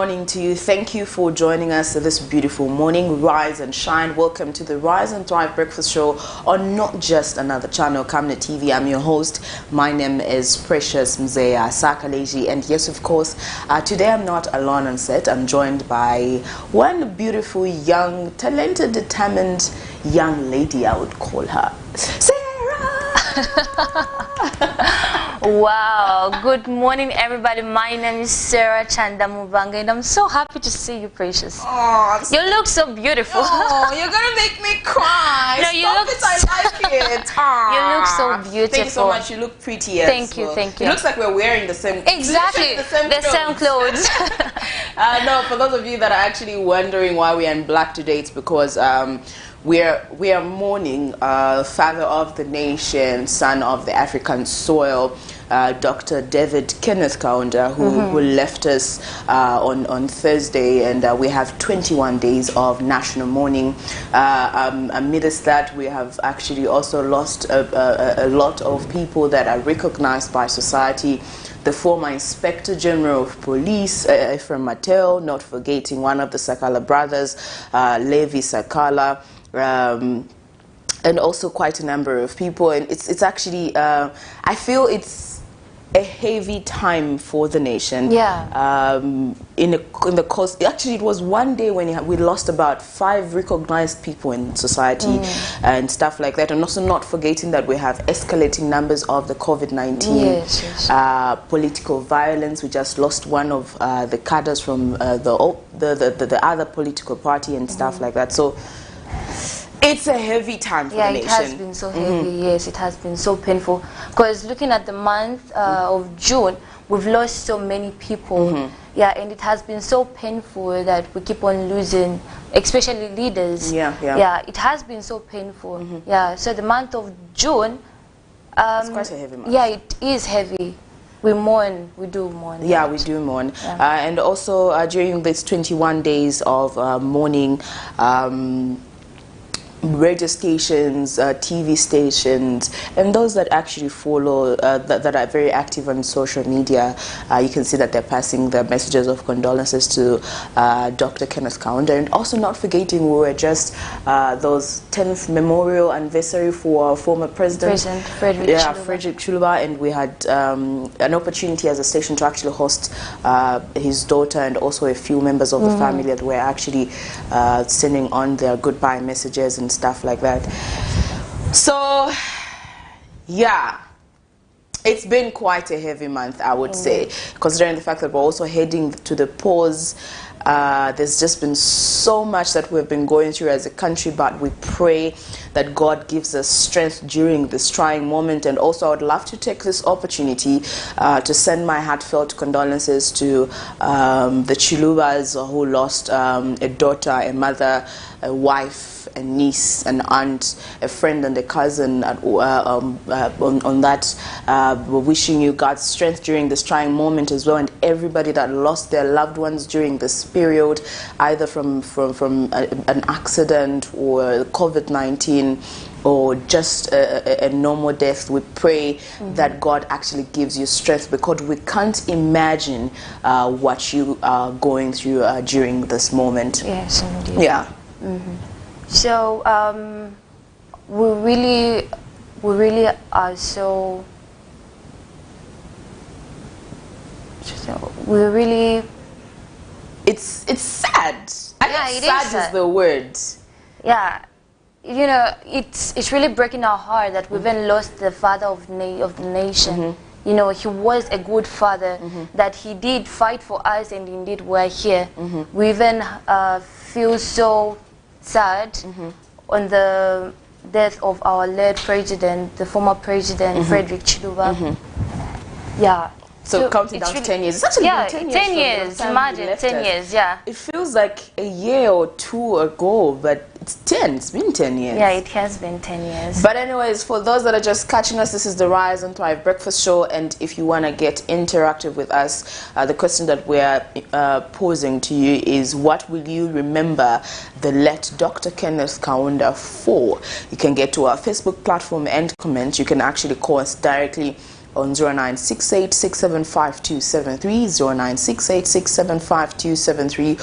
morning to you. Thank you for joining us this beautiful morning. Rise and shine. Welcome to the Rise and Thrive Breakfast Show on not just another channel, Camnet TV. I'm your host. My name is Precious Mzeya Sakaleji. And yes, of course, today I'm not alone on set. I'm joined by one beautiful, young, talented, determined young lady, I would call her. Wow, good morning everybody. My name is Sarah Chandamuvanga and I'm so happy to see you, Precious. Oh, you look so beautiful. Oh, you're gonna make me cry. No, you look I like it. You look so beautiful. Thank you so much. You look pretty as Thank you, well. thank you. It looks like we're wearing the same Exactly, the same clothes. No, for those of you that are actually wondering why we are in black today, it's because we are mourning father of the nation, son of the African soil, Dr. Kenneth KAUNDA, who left us on Thursday, and we have 21 days of national mourning. Amidst that, we have actually also lost a lot of people that are recognized by society. The former Inspector General of Police, Ephraim Mattel, not forgetting one of the Sakala brothers, Levi Sakala, and also quite a number of people. And it's actually, I feel it's a heavy time for the nation. Yeah. In the course, actually, it was one day when we lost about 5 recognized people in society and stuff like that. And also not forgetting that we have escalating numbers of the COVID-19, political violence. We just lost one of the cadres from the other political party and stuff like that. So it's a heavy time for the nation. Yeah, it has been so heavy. Yes, it has been so painful. Because looking at the month of June, we've lost so many people. Yeah, and it has been so painful that we keep on losing, especially leaders. Yeah, it has been so painful. Yeah, so the month of June, it's quite a heavy month. Yeah, it is heavy. We mourn, we do mourn. Yeah, we do mourn. Yeah. And also during these 21 days of mourning, radio stations, TV stations, and those that actually follow, that are very active on social media, you can see that they're passing their messages of condolences to Dr. Kenneth KAUNDA, and also not forgetting we were just those 10th memorial anniversary for our former president Frederick Chiluba, and we had an opportunity as a station to actually host his daughter and also a few members of the family that were actually sending on their goodbye messages and stuff like that. So yeah, it's been quite a heavy month, I would say, considering the fact that we're also heading to the pause. There's just been so much that we've been going through as a country, but we pray that God gives us strength during this trying moment. And also I would love to take this opportunity to send my heartfelt condolences to the Chilubas who lost a daughter, a mother, a wife, a niece, an aunt, a friend and a cousin. On that, we're wishing you God's strength during this trying moment as well, and everybody that lost their loved ones during this period, either from an accident or COVID-19 or just a normal death. We pray that God actually gives you strength, because we can't imagine what you are going through during this moment. Yes, indeed. Yeah. So we really are so we really. It's sad. Sad is the word. Yeah, you know, it's really breaking our heart that we even lost the father of the nation. You know, he was a good father, that he did fight for us, and indeed we're here. We even feel so sad on the death of our late president, the former president, Frederick Chiluba. Yeah. So counting down to 10 years. It's actually been 10 years. 10 years, imagine, 10 years, yeah. It feels like a year or 2 ago, but it's 10. It's been 10 years. Yeah, it has been 10 years. But anyways, for those that are just catching us, this is the Rise and Thrive Breakfast Show, and if you want to get interactive with us, the question that we're posing to you is, what will you remember the late Dr. Kenneth KAUNDA for? You can get to our Facebook platform and comment. You can actually call us directly on 0968675273, 0968675273,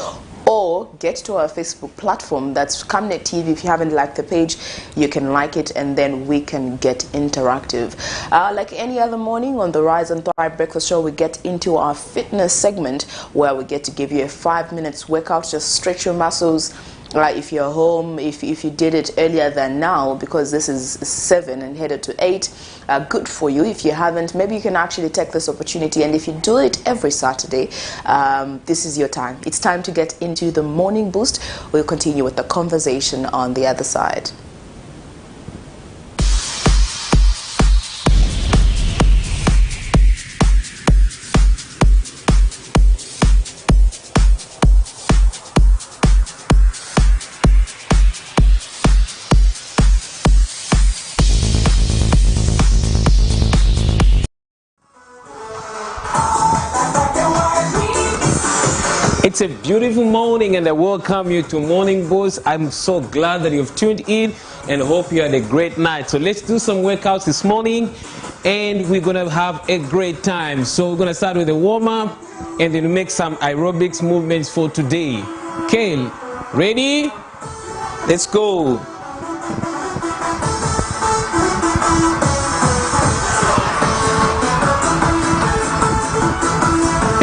or get to our Facebook platform. That's Camnet TV. If you haven't liked the page, you can like it, and then we can get interactive. Like any other morning on the Rise and Thrive Breakfast Show, we get into our fitness segment where we get to give you a 5 minutes workout. Just stretch your muscles. If you're home, if you did it earlier than now, because this is 7 and headed to 8, good for you. If you haven't, maybe you can actually take this opportunity, and if you do it every Saturday, this is your time. It's time to get into the morning boost. We'll continue with the conversation on the other side. It's a beautiful morning, and I welcome you to Morning Boost. I'm so glad that you've tuned in and hope you had a great night. So let's do some workouts this morning, and we're going to have a great time. So we're going to start with a warm-up and then make some aerobics movements for today. Okay, ready? Let's go.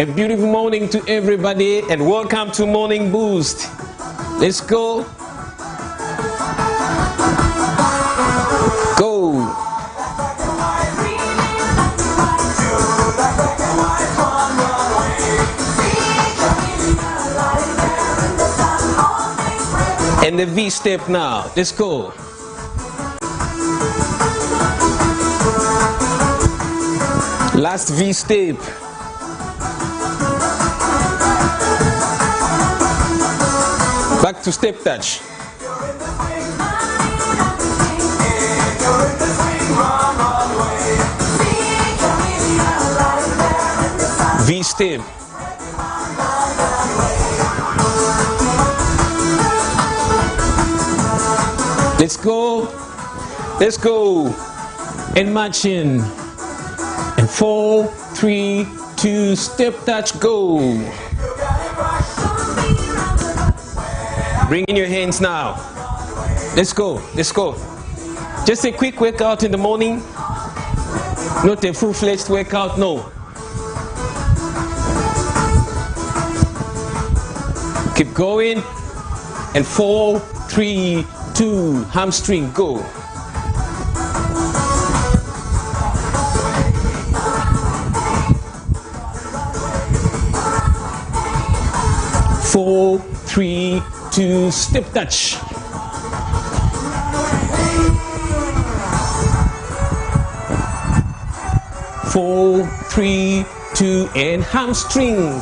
A beautiful morning to everybody, and welcome to Morning Boost. Let's go. Go. And the V step now. Let's go. Last V step. Back to step touch. V step. Let's go. Let's go. And marching. And 4, 3, 2, step touch, go. Bring in your hands now. Let's go. Let's go. Just a quick workout in the morning. Not a full-fledged workout, no. Keep going. And 4, 3, 2, hamstring, go. Four, 3, 2, step touch. Four, 3, 2, and hamstring.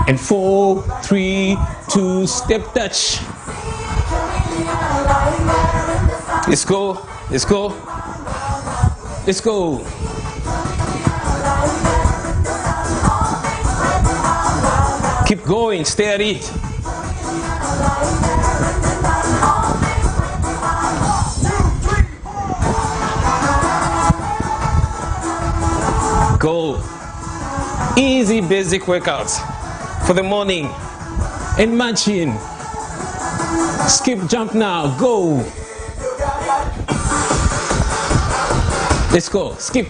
And 4, 3, 2, step touch. Let's go. Let's go. Let's go. Keep going. Stay at it. Go. Easy basic workouts for the morning. And marching. Skip, jump now. Go. Let's go. Skip.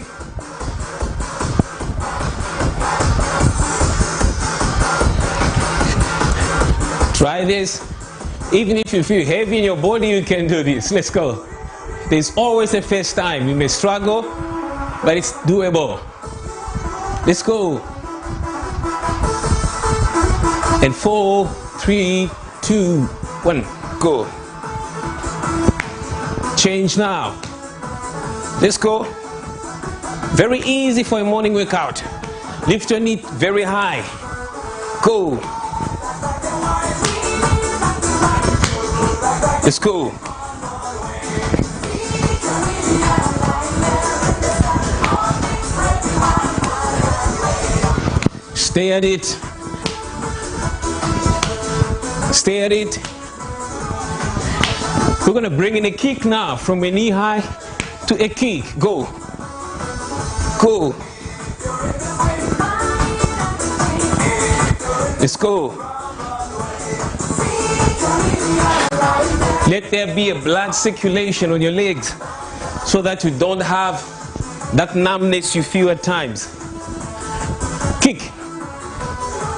Try this. Even if you feel heavy in your body, you can do this. Let's go. There's always a first time. You may struggle, but it's doable. Let's go. And 4, 3, 2, 1, go. Change now. Let's go. Very easy for a morning workout. Lift your knee very high. Go. Let's go. Stay at it. Stay at it. We're gonna bring in a kick now, from a knee high to a kick. Go. Go. Let's go. Let there be a blood circulation on your legs so that you don't have that numbness you feel at times. Kick.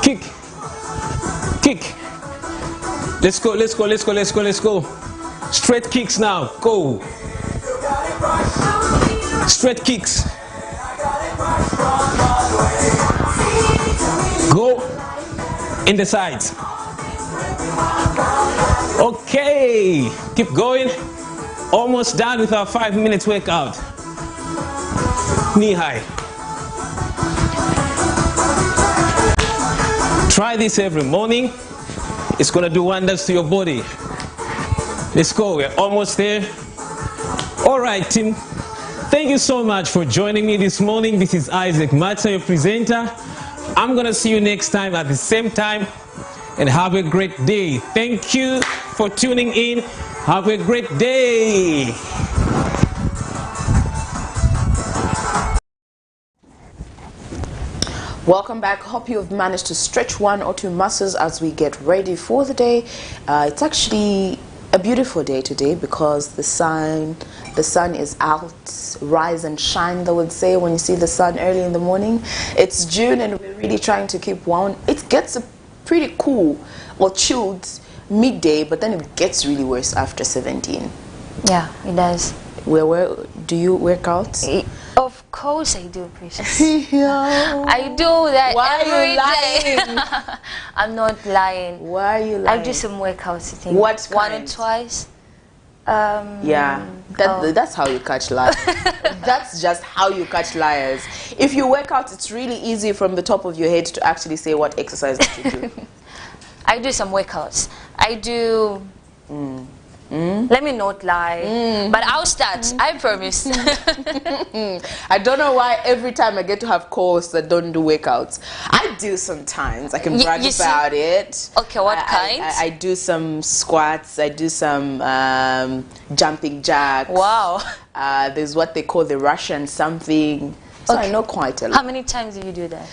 Kick. Kick. Let's go, let's go, let's go, let's go, let's go. Straight kicks now. Go. Straight kicks. Go in the sides. Okay, keep going. Almost done with our 5 minutes workout. Knee high. Try this every morning. It's gonna do wonders to your body. Let's go, we're almost there. All right, team. Thank you so much for joining me this morning. This is Isaac Matsa, your presenter. I'm gonna see you next time at the same time, and have a great day. Thank you for tuning in. Have a great day. Welcome back. Hope you've managed to stretch 1 or 2 muscles as we get ready for the day. It's actually a beautiful day today because the sun is out. Rise and shine, they would say, when you see the sun early in the morning. It's June and we're really trying to keep warm. It gets pretty cool or chilled midday, but then it gets really worse after 17. Yeah, it does. Where do you work out? Of course I do, Precious. Yeah. I do that Why every are day. you lying? I'm not lying. Why are you lying? I do some workouts, I think. What One kind? or twice. Yeah, that's how you catch liars. That's just how you catch liars. If you work out, it's really easy from the top of your head to actually say what exercise that you do. I do some workouts. I do... Let me not lie, but I'll start, I promise. I don't know why every time I get to have calls that don't do workouts. I do sometimes. I can brag about it. Okay, what kind? I do some squats. I do some jumping jacks. Wow. There's what they call the Russian something. So I know quite a lot. How many times do you do that?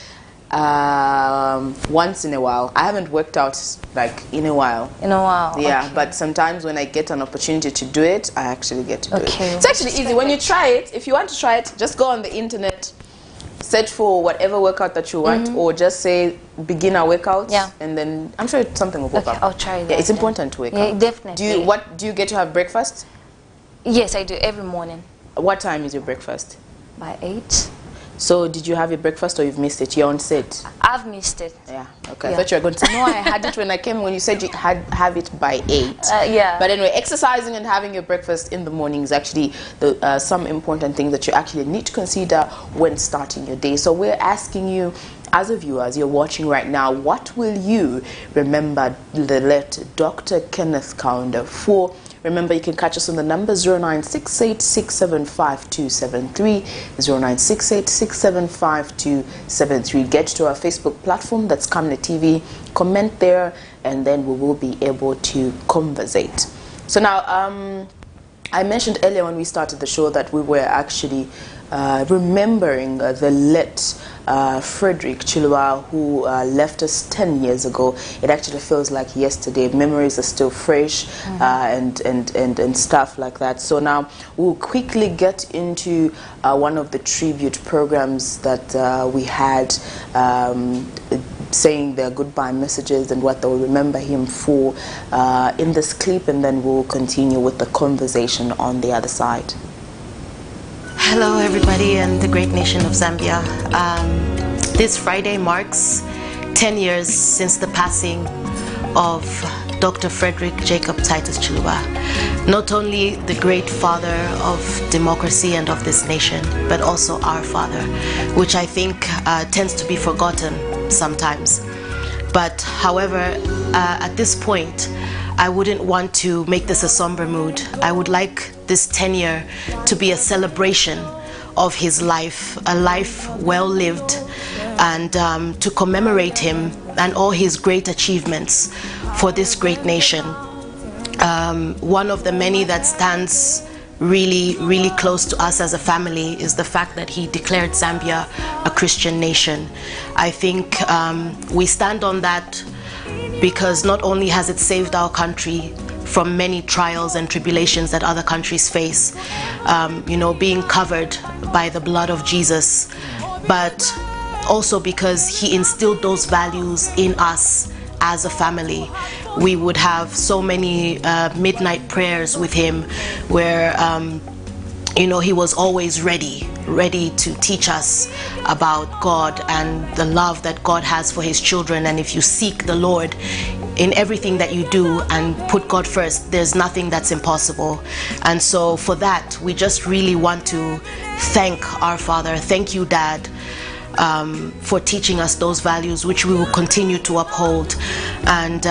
Once in a while. I haven't worked out like in a while. In a while. Yeah, okay. but sometimes when I get an opportunity to do it, I actually get to do it. Okay. It's actually easy. When you try it, if you want to try it, just go on the internet, search for whatever workout that you want, or just say beginner workouts, and then I'm sure something will pop up. I'll try that. Yeah, it's important to work out. Yeah, definitely. Do you get to have breakfast? Yes, I do every morning. What time is your breakfast? By 8. So did you have your breakfast or you've missed it? You're on set. I've missed it. Yeah, okay. I thought you were going to say, no, I had it when I came, when you said you have it by 8. Yeah. But anyway, exercising and having your breakfast in the morning is actually some important thing that you actually need to consider when starting your day. So we're asking you, as a viewer, as you're watching right now, what will you remember the late Dr. Kenneth Kaunda for? Remember, you can catch us on the number 0968-675-273, 0968-675-273. Get to our Facebook platform, that's Camnet TV, comment there, and then we will be able to conversate. So now, I mentioned earlier when we started the show that we were actually remembering the late Frederick Chilwa, who left us 10 years ago. It actually feels like yesterday. Memories are still fresh, and stuff like that. So now we'll quickly get into one of the tribute programs that we had, saying their goodbye messages and what they'll remember him for in this clip, and then we'll continue with the conversation on the other side. Hello everybody and the great nation of Zambia. This Friday marks 10 years since the passing of Dr. Frederick Jacob Titus Chilwa. Not only the great father of democracy and of this nation, but also our father, which I think tends to be forgotten sometimes. But however, at this point, I wouldn't want to make this a somber mood. I would like this tenure to be a celebration of his life, a life well lived, and to commemorate him and all his great achievements for this great nation. One of the many that stands really close to us as a family is the fact that he declared Zambia a Christian nation. I think we stand on that because not only has it saved our country from many trials and tribulations that other countries face, being covered by the blood of Jesus, but also because he instilled those values in us as a family. We would have so many midnight prayers with him where he was always ready to teach us about God and the love that God has for his children. And if you seek the Lord in everything that you do and put God first, there's nothing that's impossible. And so for that, we just really want to thank our Father. Thank you, Dad, for teaching us those values, which we will continue to uphold. And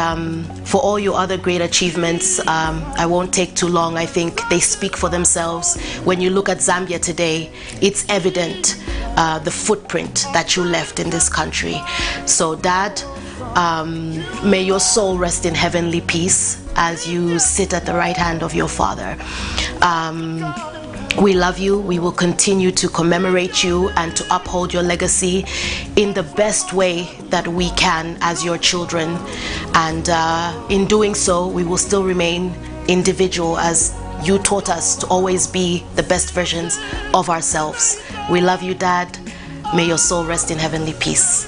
for all your other great achievements, I won't take too long. I think they speak for themselves. When you look at Zambia today, it's evident the footprint that you left in this country. So, Dad, may your soul rest in heavenly peace as you sit at the right hand of your Father. We love you. We will continue to commemorate you and to uphold your legacy in the best way that we can as your children. And in doing so, we will still remain individual, as you taught us to always be the best versions of ourselves. We love you, Dad. May your soul rest in heavenly peace.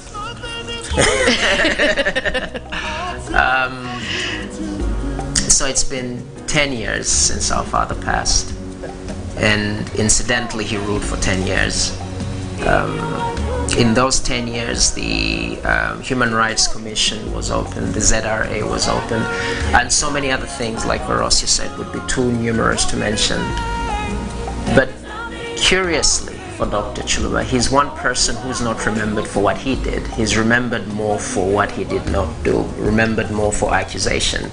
So it's been 10 years since our father passed. And incidentally, he ruled for 10 years. In those 10 years, the Human Rights Commission was open, the ZRA was open, and so many other things, like Orosi said, would be too numerous to mention. But curiously, for Dr. Chiluba, he's one person who's not remembered for what he did. He's remembered more for what he did not do, remembered more for accusation.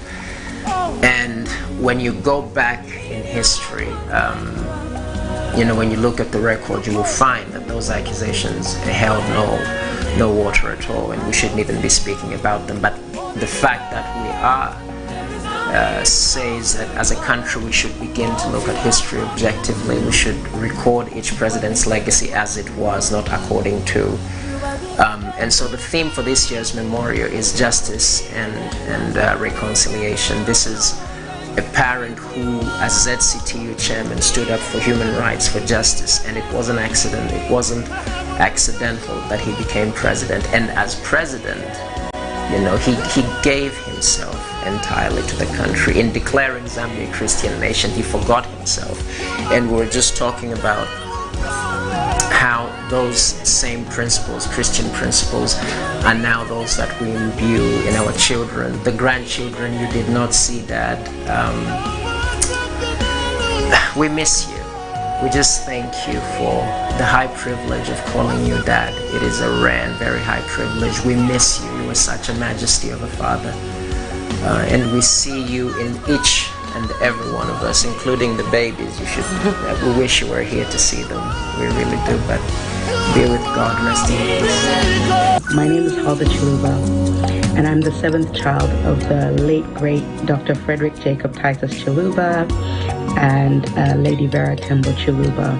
And when you go back in history, when you look at the record, you will find that those accusations held no water at all, and we shouldn't even be speaking about them. But the fact that we are says that as a country we should begin to look at history objectively. We should record each president's legacy as it was, not according to. And so the theme for this year's memorial is justice and reconciliation. This is a parent who, as ZCTU chairman, stood up for human rights, for justice, and it wasn't accident. It wasn't accidental that he became president. And as president, he gave himself entirely to the country. In declaring Zambia a Christian nation, he forgot himself. And we were just talking about how those same principles, Christian principles, are now those that we imbue in our children, the grandchildren you did not see, Dad. We miss you. We just thank you for the high privilege of calling you Dad. It is a rare and very high privilege. We miss you. You are such a majesty of a father. And we see you in each and every one of us, including the babies. We wish you were here to see them. We really do, but be with God, rest in peace. My name is Kaunda Chiluba, and I'm the 7th child of the late, great Dr. Frederick Jacob Titus Chiluba and Lady Vera Tembo Chiluba.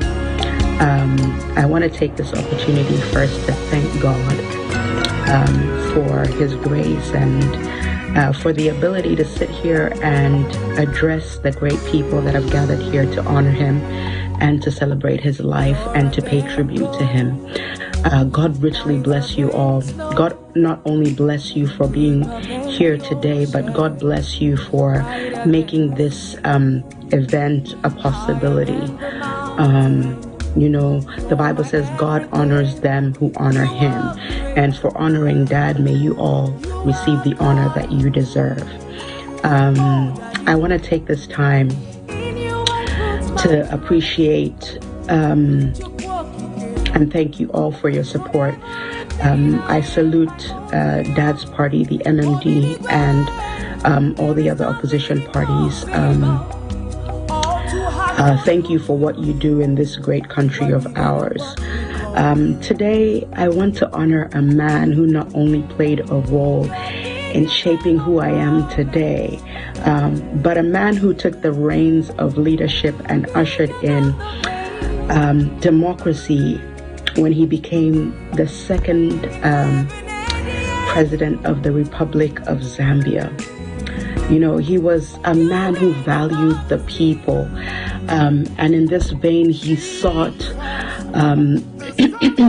I want to take this opportunity first to thank God for his grace and for the ability to sit here and address the great people that have gathered here to honor him and to celebrate his life and to pay tribute to him. God richly bless you all. God not only bless you for being here today, but God bless you for making this event a possibility. The Bible says God honors them who honor him. And for honoring Dad, may you all receive the honor that you deserve. I want to take this time to appreciate and thank you all for your support. I salute Dad's party, the MMD, and all the other opposition parties. Thank you for what you do in this great country of ours. Today, I want to honor a man who not only played a role in shaping who I am today, but a man who took the reins of leadership and ushered in democracy when he became the second president of the Republic of Zambia. You know, he was a man who valued the people, and in this vein, he sought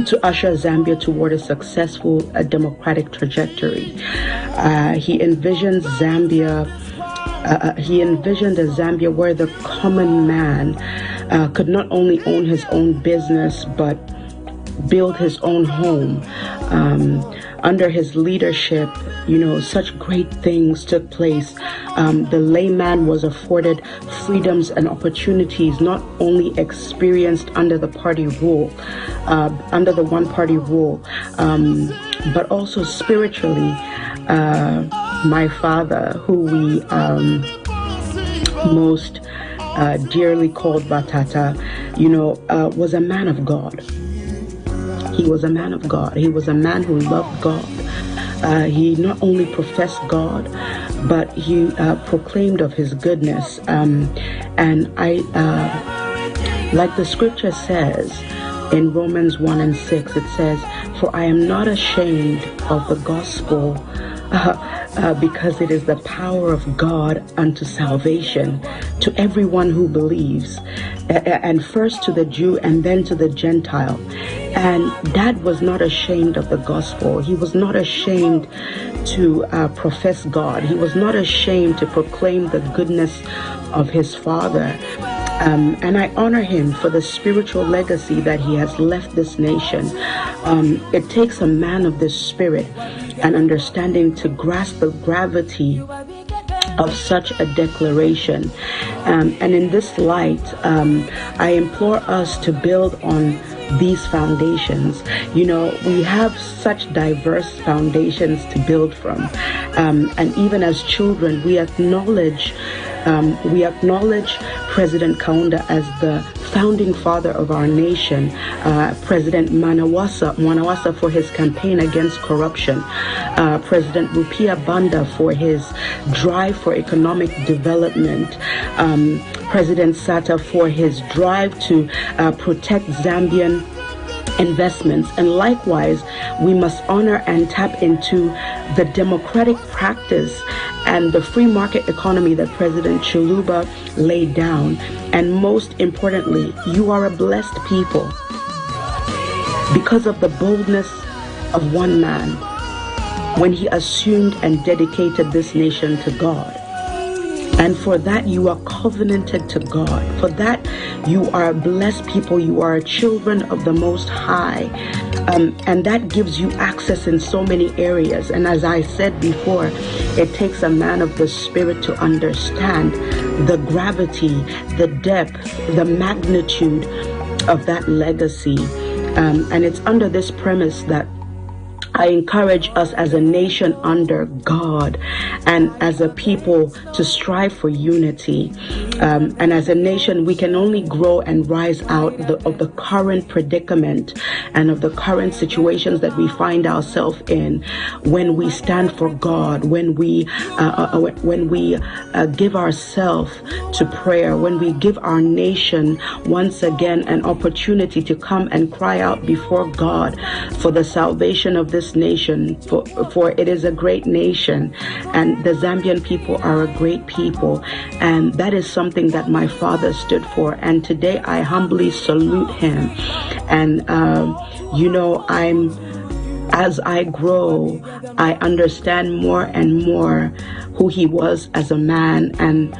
to usher Zambia toward a successful democratic trajectory. He envisioned Zambia. He envisioned a Zambia where the common man could not only own his own business but build his own home. Under his leadership, you know, such great things took place. The layman was afforded freedoms and opportunities not only experienced under the party rule, under the one-party rule, but also spiritually. My father, who we most dearly called Batata, you know, was a man of God. He was a man of God. He was a man who loved God. He not only professed God, but he proclaimed of his goodness. And I, like the scripture says in Romans 1:6, it says, "For I am not ashamed of the gospel, because it is the power of God unto salvation to everyone who believes, and first to the Jew and then to the Gentile." And Dad was not ashamed of the gospel. He was not ashamed to profess God. He was not ashamed to proclaim the goodness of his father. And I honor him for the spiritual legacy that he has left this nation. It takes a man of this spirit and understanding to grasp the gravity of such a declaration. And in this light, I implore us to build on these foundations. You know, we have such diverse foundations to build from. And even as children, we acknowledge President Kaunda as the founding father of our nation, President Mwanawasa for his campaign against corruption, President Rupia Banda for his drive for economic development, President Sata for his drive to protect Zambian investments. And likewise, we must honor and tap into the democratic practice and the free market economy that President Chiluba laid down. And most importantly, you are a blessed people because of the boldness of one man when he assumed and dedicated this nation to God. And for that, you are covenanted to God. For that, you are a blessed people. You are children of the Most High. And that gives you access in so many areas. And as I said before, it takes a man of the Spirit to understand the gravity, the depth, the magnitude of that legacy. And it's under this premise that I encourage us as a nation under God and as a people to strive for unity. And as a nation, we can only grow and rise out of the current predicament and of the current situations that we find ourselves in when we stand for God, when we give ourselves to prayer, when we give our nation once again an opportunity to come and cry out before God for the salvation of this nation, for it is a great nation, and the Zambian people are a great people, and that is something that my father stood for. And today I humbly salute him. And you know, as I grow, I understand more and more who he was as a man. And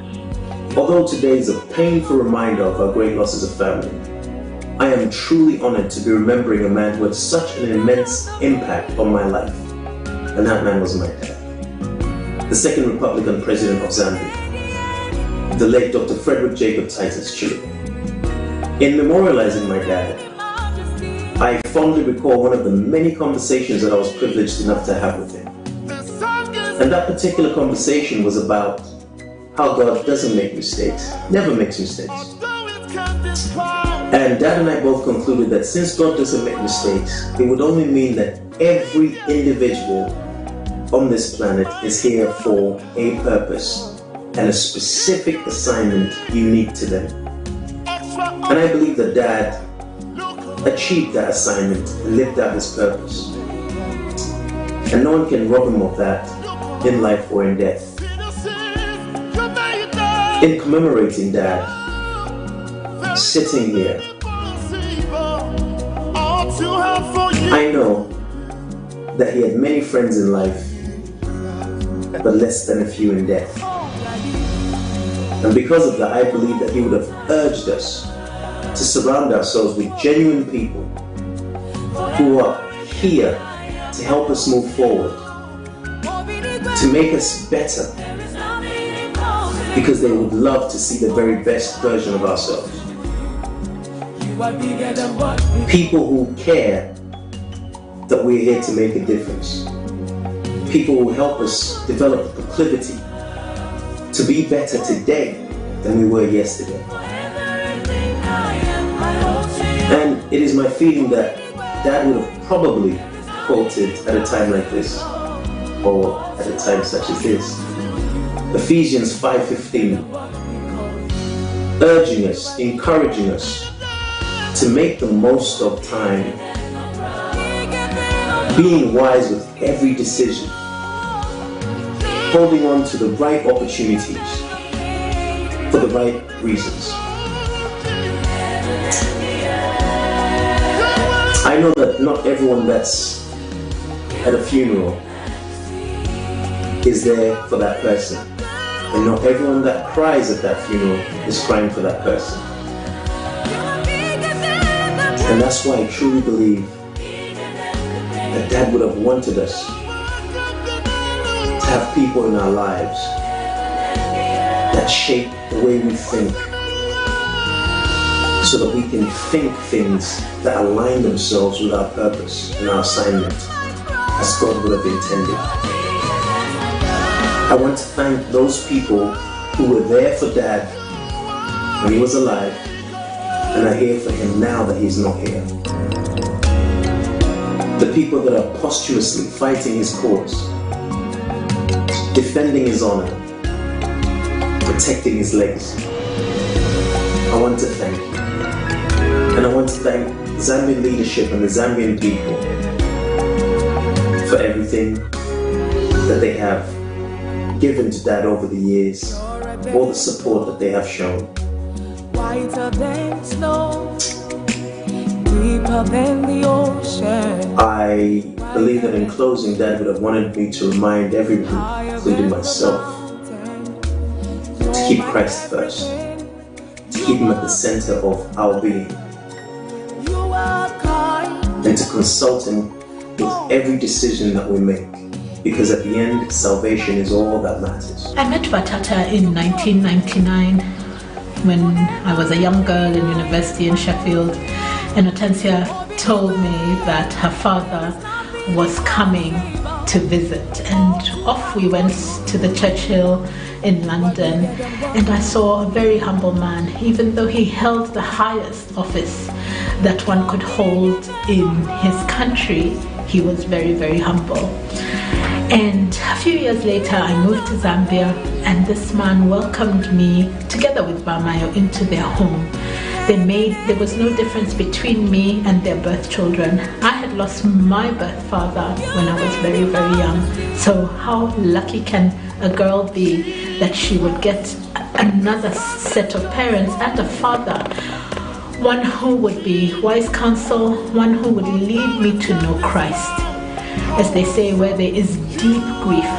although today is a painful reminder of our great loss as a family, I am truly honored to be remembering a man who had such an immense impact on my life. And that man was my dad, the second Republican president of Zambia, the late Dr. Frederick Jacob Titus Chiluba. In memorializing my dad, I fondly recall one of the many conversations that I was privileged enough to have with him. And that particular conversation was about how God doesn't make mistakes, never makes mistakes. And Dad and I both concluded that since God doesn't make mistakes, it would only mean that every individual on this planet is here for a purpose and a specific assignment unique to them. And I believe that Dad achieved that assignment and lived out his purpose. And no one can rob him of that in life or in death. In commemorating Dad, sitting here, I know that he had many friends in life, but less than a few in death. And because of that, I believe that he would have urged us to surround ourselves with genuine people who are here to help us move forward, to make us better, because they would love to see the very best version of ourselves. People who care that we're here to make a difference. People who help us develop the proclivity to be better today than we were yesterday. And it is my feeling that Dad would have probably quoted at a time like this, or at a time such as this, Ephesians 5:15, urging us, encouraging us to make the most of time, being wise with every decision, holding on to the right opportunities for the right reasons. I know that not everyone that's at a funeral is there for that person, and not everyone that cries at that funeral is crying for that person. And that's why I truly believe that Dad would have wanted us to have people in our lives that shape the way we think, so that we can think things that align themselves with our purpose and our assignment as God would have intended. I want to thank those people who were there for Dad when he was alive and are here for him now that he's not here. The people that are posthumously fighting his cause, defending his honor, protecting his legacy. I want to thank you. And I want to thank Zambian leadership and the Zambian people for everything that they have given to Dad over the years, all the support that they have shown. Whiter than snow, deeper than the ocean. I believe that in closing, Dad would have wanted me to remind everyone, including myself, to keep Christ first, to keep him at the center of our being, and to consult him with every decision that we make, because at the end, salvation is all that matters. I met Batata in 1999 when I was a young girl in university in Sheffield, and Hortensia told me that her father was coming to visit, and off we went to the Churchill in London, and I saw a very humble man. Even though he held the highest office that one could hold in his country, he was very, very humble. And a few years later I moved to Zambia, and this man welcomed me together with Bamayo into their home. There was no difference between me and their birth children. I had lost my birth father when I was very, very young. So how lucky can a girl be that she would get another set of parents and a father, one who would be wise counsel, one who would lead me to know Christ. As they say, where there is deep grief,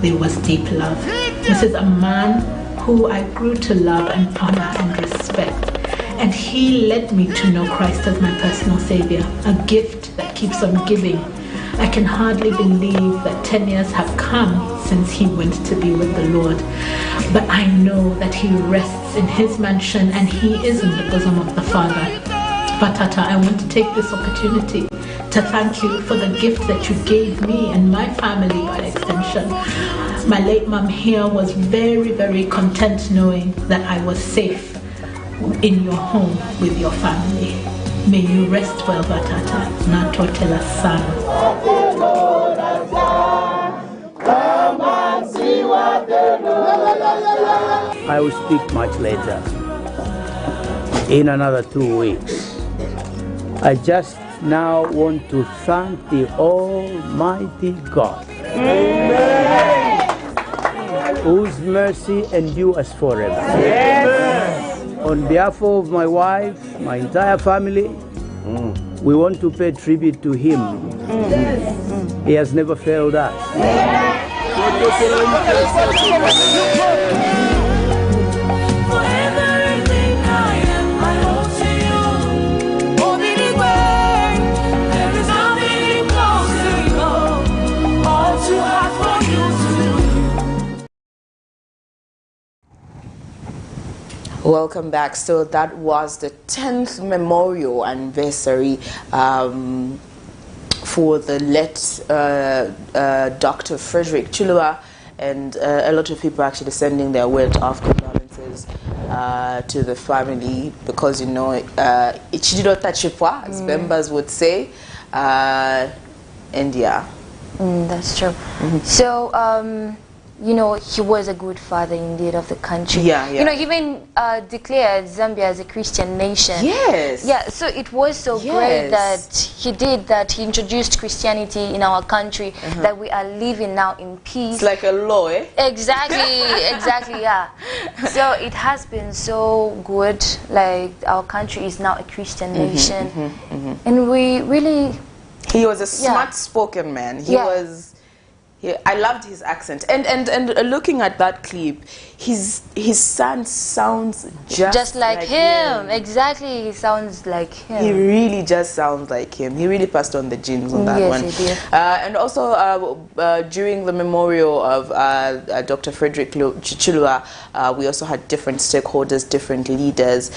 there was deep love. This is a man who I grew to love and honor and respect. And he led me to know Christ as my personal savior, a gift that keeps on giving. I can hardly believe that 10 years have come since he went to be with the Lord. But I know that he rests in his mansion and he is in the bosom of the Father. Batata, I want to take this opportunity to thank you for the gift that you gave me and my family by extension. My late mom here was very, very content knowing that I was safe in your home with your family. May you rest well, Batata. Natotela sana. I will speak much later, in another 2 weeks. I just now want to thank the Almighty God, whose mercy endures forever. On behalf of my wife, my entire family, we want to pay tribute to him. He has never failed us. Welcome back. So that was the 10th memorial anniversary for the late Dr. Frederick Chiluba, and a lot of people actually sending their word of condolences to the family, because, you know, ichidiro tachipwa, as members would say, and yeah. That's true. So, you know, he was a good father indeed of the country. Yeah. You know, he even declared Zambia as a Christian nation. Yes. Yeah, so it was so great that he did that. He introduced Christianity in our country, that we are living now in peace. It's like a law, eh? Exactly, exactly, yeah. So it has been so good. Like, our country is now a Christian nation. And we really... He was a smart-spoken man. He was... I loved his accent, and looking at that clip, his son sounds just like him. Exactly, he sounds like him. He really just sounds like him. He really passed on the genes on that one. He did. And also during the memorial of Dr. Frederick Chiluba, we also had different stakeholders, different leaders.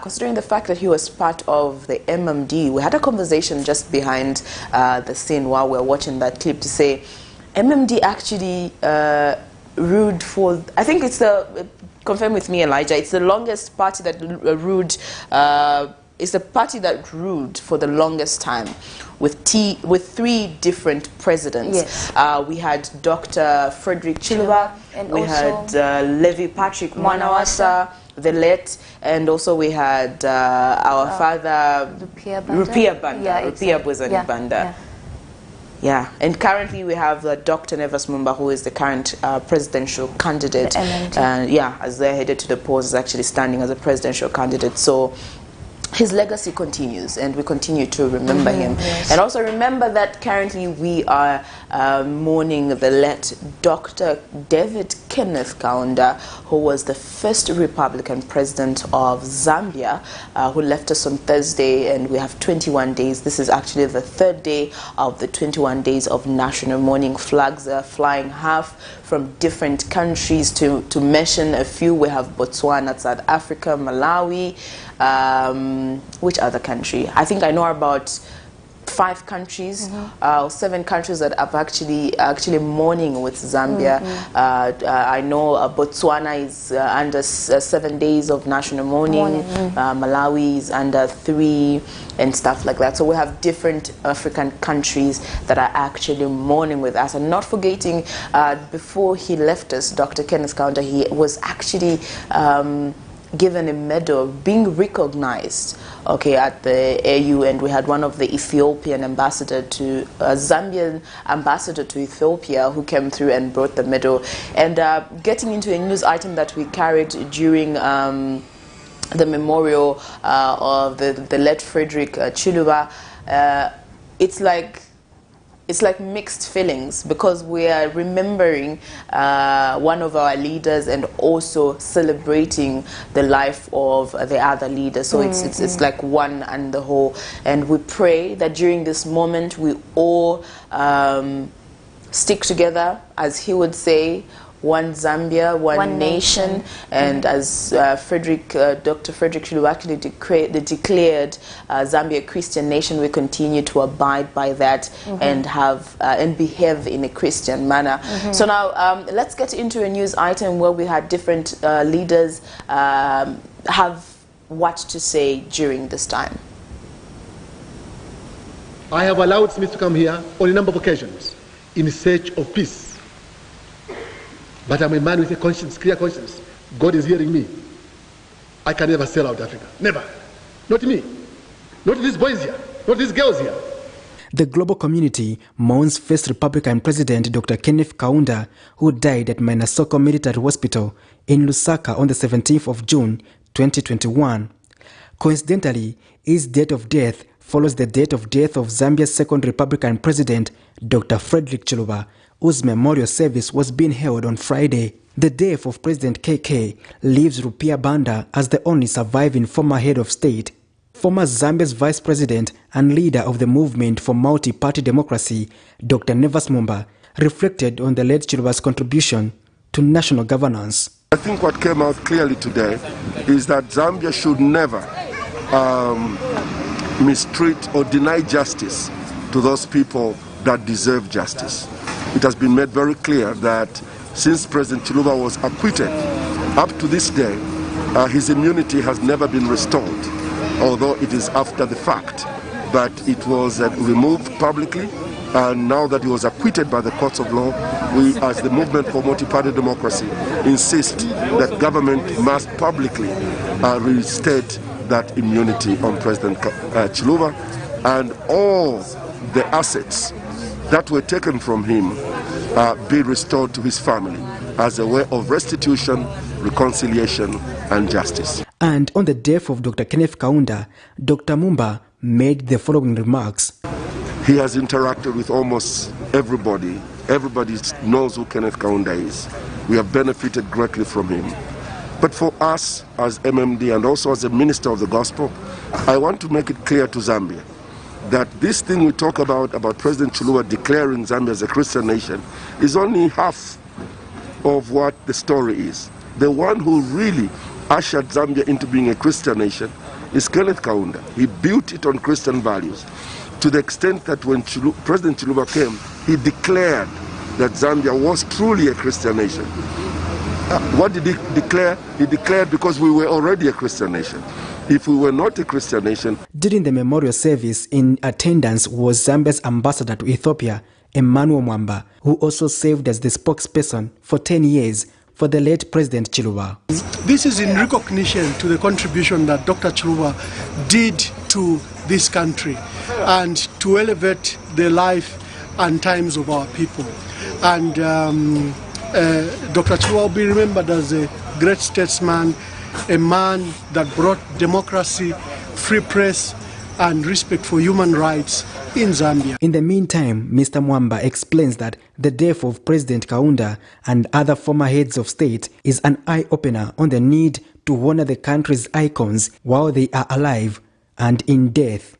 Considering the fact that he was part of the MMD, we had a conversation just behind the scene while we were watching that clip to say, MMD actually ruled for, I think it's the, confirm with me, Elijah, it's the longest party that ruled, it's the party that ruled for the longest time with 3 different presidents. Yes. We had Dr. Frederick Chiluba, and we had Levi Patrick Mwanawasa, the late, and also we had our father Rupia Banda. Banda. Yeah, and currently we have Dr. Nevas Mumba, who is the current presidential candidate. As they're headed to the polls, is actually standing as a presidential candidate. So his legacy continues, and we continue to remember him. Yes. And also remember that currently we are mourning the late Dr. David Kenneth Kaunda, who was the first Republican president of Zambia, who left us on Thursday, and we have 21 days. This is actually the 3rd day of the 21 days of national mourning. Flags are flying half from different countries. To mention a few, we have Botswana, South Africa, Malawi, which other country? I think I know about 5 countries, 7 countries that have actually mourning with Zambia. I know Botswana is under 7 days of national mourning. Malawi is under 3 and stuff like that. So we have different African countries that are actually mourning with us. And not forgetting, before he left us, Dr. Kenneth Kaunda, he was actually given a medal, being recognized, at the AU, and we had one of the Ethiopian ambassador to Zambian ambassador to Ethiopia who came through and brought the medal. And getting into a news item that we carried during the memorial of the late Frederick Chiluba, it's like mixed feelings, because we are remembering one of our leaders and also celebrating the life of the other leader. So it's like one and the whole. And we pray that during this moment we all stick together, as he would say, one Zambia, one nation. And as Dr. Frederick Chiluba actually declared Zambia a Christian nation, we continue to abide by that and have and behave in a Christian manner. So now let's get into a news item where we had different leaders have what to say during this time? I have allowed Smith to come here on a number of occasions in search of peace. But I'm a man with a conscience, clear conscience. God is hearing me. I can never sell out Africa. Never. Not me. Not these boys here. Not these girls here. The global community mourns first Republican President Dr. Kenneth Kaunda, who died at Minasoko Military Hospital in Lusaka on the 17th of June 2021. Coincidentally, his date of death follows the date of death of Zambia's second Republican President Dr. Frederick Chiluba, whose memorial service was being held on Friday. The death of President KK leaves Rupia Banda as the only surviving former head of state. Former Zambia's vice president and leader of the movement for multi-party democracy, Dr. Nevas Mumba, reflected on the late Chiluba's contribution to national governance. I think what came out clearly today is that Zambia should never mistreat or deny justice to those people that deserve justice. It has been made very clear that since President Chiluba was acquitted, up to this day, his immunity has never been restored, although it is after the fact. But it was removed publicly, and now that he was acquitted by the courts of law, we, as the Movement for Multi-Party Democracy, insist that government must publicly restate that immunity on President Chiluba, and all the assets that were taken from him be restored to his family as a way of restitution, reconciliation, and justice. And on the death of Dr. Kenneth Kaunda, Dr. Mumba made the following remarks. He has interacted with almost everybody. Everybody knows who Kenneth Kaunda is. We have benefited greatly from him. But for us as MMD and also as a minister of the gospel, I want to make it clear to Zambia that this thing we talk about President Chiluba declaring Zambia as a Christian nation is only half of what the story is. The one who really ushered Zambia into being a Christian nation is Kenneth Kaunda. He built it on Christian values to the extent that when President Chiluba came, he declared that Zambia was truly a Christian nation. What did he declare? He declared because we were already a Christian nation. If we were not a Christian nation... During the memorial service, in attendance was Zambia's ambassador to Ethiopia, Emmanuel Mwamba, who also served as the spokesperson for 10 years for the late President Chiluba. This is in recognition to the contribution that Dr. Chiluba did to this country and to elevate the life and times of our people. And Dr. Chiluba will be remembered as a great statesman, a man that brought democracy, free press, and respect for human rights in Zambia. In the meantime, Mr. Mwamba explains that the death of President Kaunda and other former heads of state is an eye-opener on the need to honor the country's icons while they are alive and in death.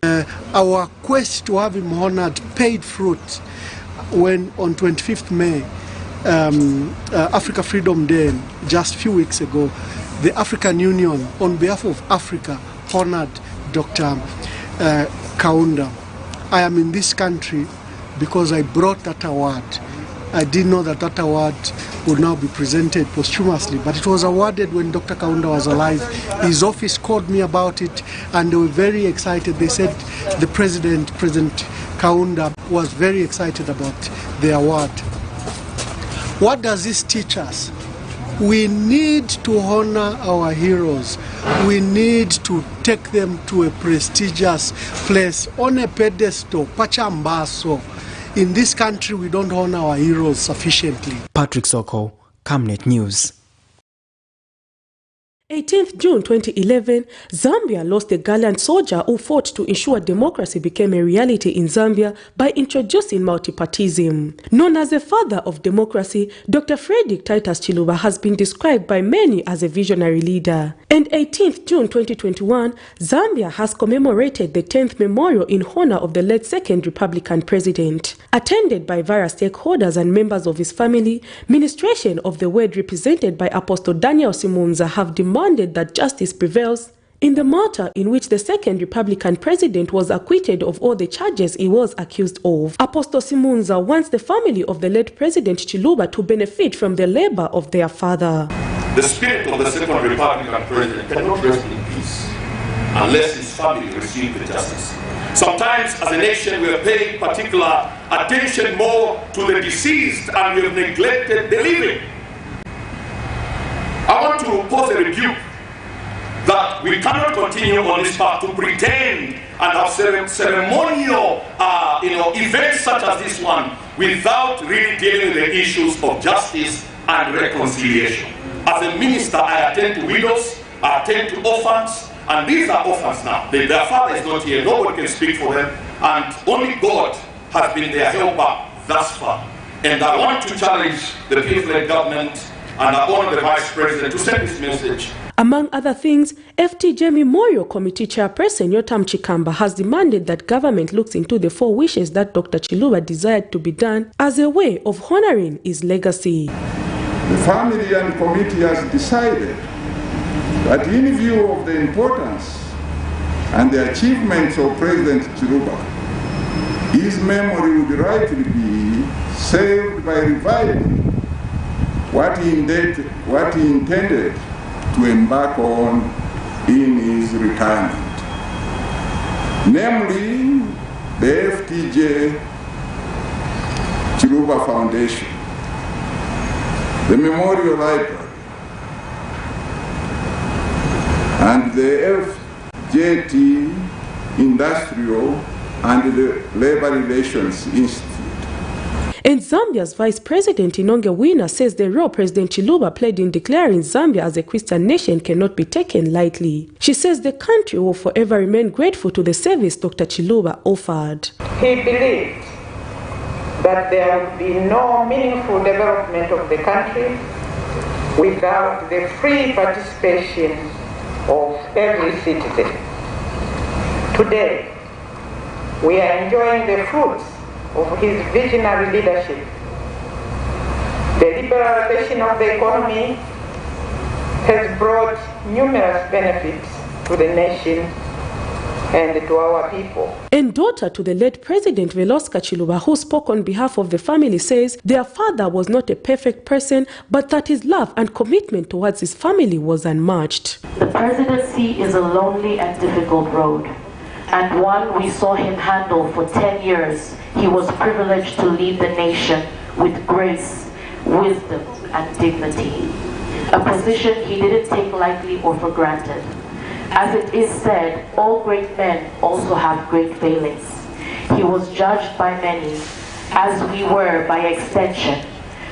Our quest to have him honored paid fruit when on 25th May, Africa Freedom Day, just a few weeks ago, the African Union, on behalf of Africa, honored Dr. Kaunda. I am in this country because I brought that award. I didn't know that that award would now be presented posthumously, but it was awarded when Dr. Kaunda was alive. His office called me about it, and they were very excited. They said the President Kaunda, was very excited about the award. What does this teach us? We need to honor our heroes. We need to take them to a prestigious place, on a pedestal, pachambaso. In this country, we don't honor our heroes sufficiently. Patrick Soko, Camnet News. 18th June 2011, Zambia lost a gallant soldier who fought to ensure democracy became a reality in Zambia by introducing multipartyism. Known as the father of democracy, Dr. Frederick Titus Chiluba has been described by many as a visionary leader. And 18th June 2021, Zambia has commemorated the 10th memorial in honor of the late second Republican president. Attended by various stakeholders and members of his family, ministration of the word represented by Apostle Daniel Simunza have demanded that justice prevails in the matter in which the second Republican president was acquitted of all the charges he was accused of. Apostle Simunza wants the family of the late President Chiluba to benefit from the labor of their father. The spirit of the second Republican president cannot rest in peace unless his family receive the justice. Sometimes as a nation we are paying particular attention more to the deceased and we have neglected the living. I want to pose a rebuke that we cannot continue on this path to pretend and have ceremonial events such as this one without really dealing with the issues of justice and reconciliation. As a minister, I attend to widows, I attend to orphans, and these are orphans now. Their father is not here, nobody can speak for them, and only God has been their helper thus far. And I want to challenge the PF-led government, and I honor the Vice President to send this message. Among other things, FTJ Memorial Committee Chairperson Yotam Chikamba has demanded that government looks into the 4 wishes that Dr. Chiluba desired to be done as a way of honoring his legacy. The family and committee has decided that in view of the importance and the achievements of President Chiluba, his memory would rightly be saved by reviving what he intended to embark on in his retirement, namely the FTJ Chiluba Foundation, the Memorial Library, and the FJT Industrial and the Labor Relations Institute. And Zambia's Vice President Inonge Wina says the role President Chiluba played in declaring Zambia as a Christian nation cannot be taken lightly. She says the country will forever remain grateful to the service Dr. Chiluba offered. He believed that there would be no meaningful development of the country without the free participation of every citizen. Today, we are enjoying the fruits of his visionary leadership. The liberalization of the economy has brought numerous benefits to the nation and to our people. And daughter to the late President Veloska Chiluba, who spoke on behalf of the family, says their father was not a perfect person, but that his love and commitment towards his family was unmatched. The presidency is a lonely and difficult road, and one we saw him handle for 10 years. He was privileged to lead the nation with grace, wisdom, and dignity. A position he didn't take lightly or for granted. As it is said, all great men also have great failings. He was judged by many, as we were by extension.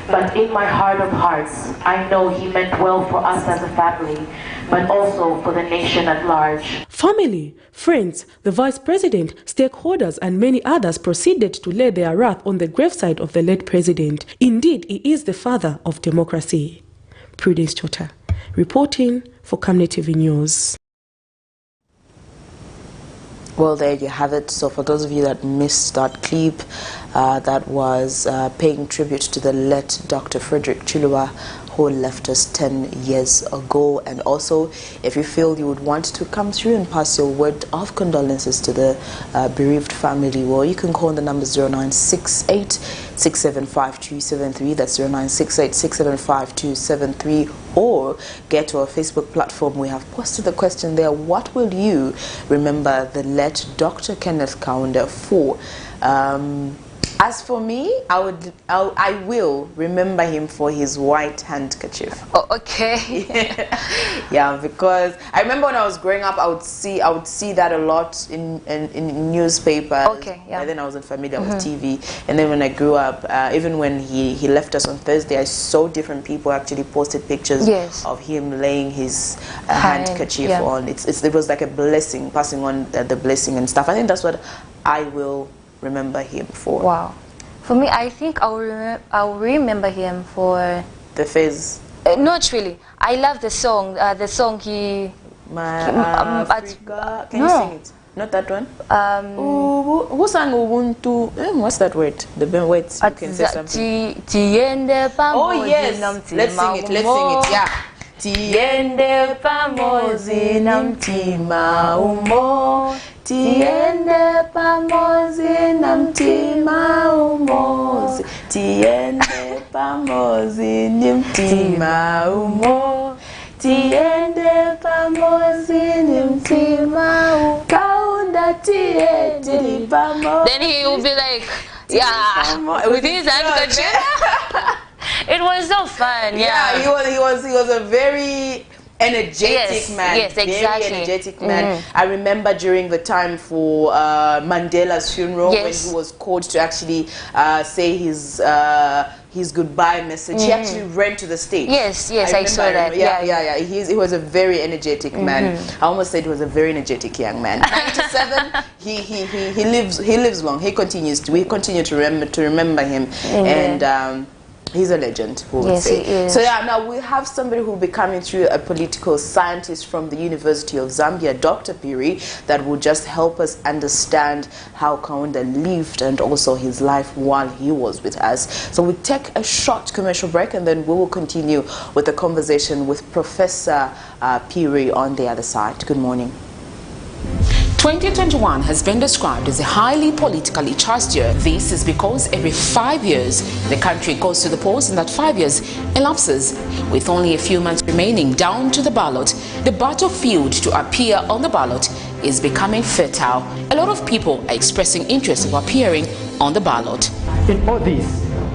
But in my heart of hearts, I know he meant well for us as a family, but also for the nation at large. Family, friends, the Vice President, stakeholders, and many others proceeded to lay their wrath on the graveside of the late President. Indeed, he is the father of democracy. Prudence Chota, reporting for Camnet TV News. Well, there you have it. So for those of you that missed that clip, that was paying tribute to the late Dr. Frederick Chiluba, who left us 10 years ago. And also, if you feel you would want to come through and pass your word of condolences to the bereaved family, well, you can call the number 0968 675 273. That's 0968 675 273. Or get to our Facebook platform. We have posted the question there: what will you remember the late Dr. Kenneth Kaunda for? As for me, I will remember him for his white handkerchief. Oh, okay. Yeah, because I remember when I was growing up, I would see that a lot in newspapers. Okay, yeah. And then I wasn't familiar with TV. And then when I grew up, even when he left us on Thursday, I saw different people actually posted pictures of him laying his handkerchief on. It was like a blessing, passing on the blessing and stuff. I think that's what I will remember him for. Wow. For me, I think I'll remember him for the phase. Not really. I love the song. The song he. Africa. Can you sing it? Not that one. Who sang Ubuntu? What's that word? The words. You can say something. Oh yes. Let's sing it. Let's sing it. Yeah. Tiende pamozi na mtima umo. Tiende pamozi na mtima umozi. Tiende pamozi na mtima umo. Tiende pamozi na mtima Then he will be like, yeah, with his handkerchief. It was so fun. Yeah, he was a very energetic man. Yes, exactly. Very energetic man. I remember during the time for Mandela's funeral when he was called to actually say his goodbye message. He actually ran to the stage. Yes, I saw that. Yeah. He was a very energetic man. I almost said he was a very energetic young man. 97. He lives long. We continue to remember him, and he's a legend, who would say. He is. So now we have somebody who will be coming through, a political scientist from the University of Zambia, Dr. Piri, that will just help us understand how Kaunda lived and also his life while he was with us. So we'll take a short commercial break and then we will continue with the conversation with Professor Piri on the other side. Good morning. 2021 has been described as a highly politically charged year. This is because every 5 years the country goes to the polls, and that 5 years elapses with only a few months remaining down to the ballot. The battlefield to appear on the ballot is becoming fertile. A lot of people are expressing interest of appearing on the ballot. In all this,